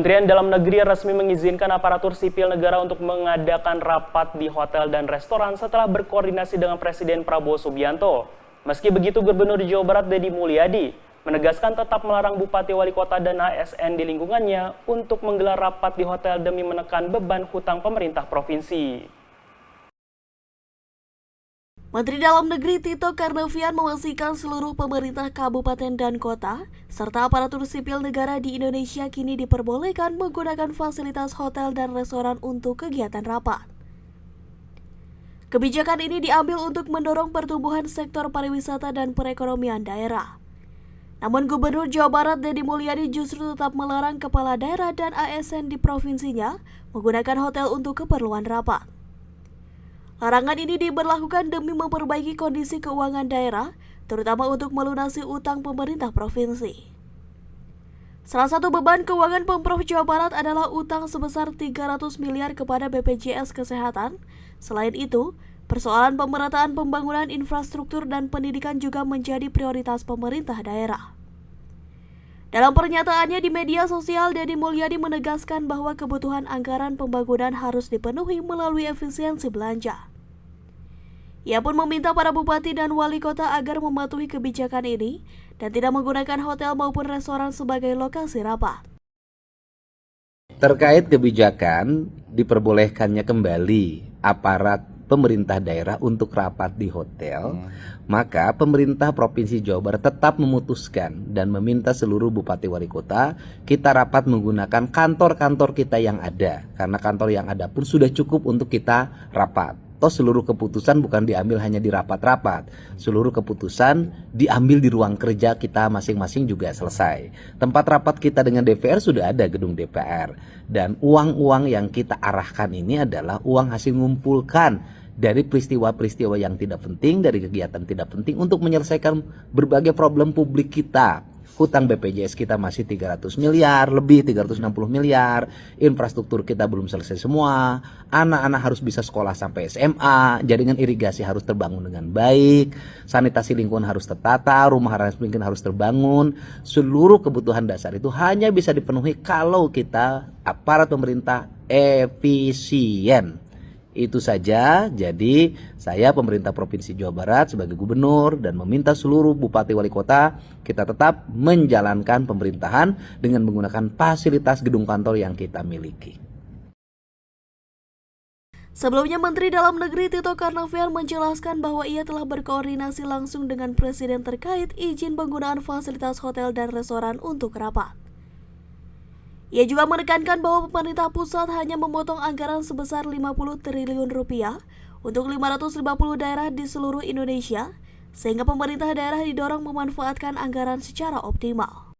Kementerian Dalam Negeri resmi mengizinkan aparatur sipil negara untuk mengadakan rapat di hotel dan restoran setelah berkoordinasi dengan Presiden Prabowo Subianto. Meski begitu, Gubernur Jawa Barat Deddy Mulyadi menegaskan tetap melarang Bupati Wali Kota dan ASN di lingkungannya untuk menggelar rapat di hotel demi menekan beban hutang pemerintah provinsi. Menteri Dalam Negeri Tito Karnavian memastikan seluruh pemerintah kabupaten dan kota serta aparatur sipil negara di Indonesia kini diperbolehkan menggunakan fasilitas hotel dan restoran untuk kegiatan rapat. Kebijakan ini diambil untuk mendorong pertumbuhan sektor pariwisata dan perekonomian daerah. Namun Gubernur Jawa Barat Deddy Mulyadi justru tetap melarang kepala daerah dan ASN di provinsinya menggunakan hotel untuk keperluan rapat. Larangan ini diberlakukan demi memperbaiki kondisi keuangan daerah, terutama untuk melunasi utang pemerintah provinsi. Salah satu beban keuangan Pemprov Jawa Barat adalah utang sebesar 300 miliar kepada BPJS Kesehatan. Selain itu, persoalan pemerataan pembangunan infrastruktur dan pendidikan juga menjadi prioritas pemerintah daerah. Dalam pernyataannya di media sosial, Deddy Mulyadi menegaskan bahwa kebutuhan anggaran pembangunan harus dipenuhi melalui efisiensi belanja. Ia pun meminta para bupati dan wali kota agar mematuhi kebijakan ini dan tidak menggunakan hotel maupun restoran sebagai lokasi rapat. Terkait kebijakan diperbolehkannya kembali aparat pemerintah daerah untuk rapat di hotel, maka pemerintah Provinsi Jawa Barat tetap memutuskan dan meminta seluruh bupati wali kota kita rapat menggunakan kantor-kantor kita yang ada, karena kantor yang ada pun sudah cukup untuk kita rapat. Toh seluruh keputusan bukan diambil hanya di rapat-rapat, seluruh keputusan diambil di ruang kerja kita masing-masing juga selesai. Tempat rapat kita dengan DPR sudah ada gedung DPR, dan uang-uang yang kita arahkan ini adalah uang hasil ngumpulkan dari peristiwa-peristiwa yang tidak penting, dari kegiatan tidak penting untuk menyelesaikan berbagai problem publik kita. Hutang BPJS kita masih 300 miliar, lebih 360 miliar, infrastruktur kita belum selesai semua, anak-anak harus bisa sekolah sampai SMA, jaringan irigasi harus terbangun dengan baik, sanitasi lingkungan harus tertata, rumah miskin harus terbangun. Seluruh kebutuhan dasar itu hanya bisa dipenuhi kalau kita aparat pemerintah efisien. Itu saja. Jadi saya pemerintah Provinsi Jawa Barat sebagai gubernur dan meminta seluruh bupati wali kota kita tetap menjalankan pemerintahan dengan menggunakan fasilitas gedung kantor yang kita miliki. Sebelumnya Menteri Dalam Negeri Tito Karnavian menjelaskan bahwa ia telah berkoordinasi langsung dengan Presiden terkait izin penggunaan fasilitas hotel dan restoran untuk rapat. Ia juga menekankan bahwa pemerintah pusat hanya memotong anggaran sebesar 50 triliun rupiah untuk 550 daerah di seluruh Indonesia, sehingga pemerintah daerah didorong memanfaatkan anggaran secara optimal.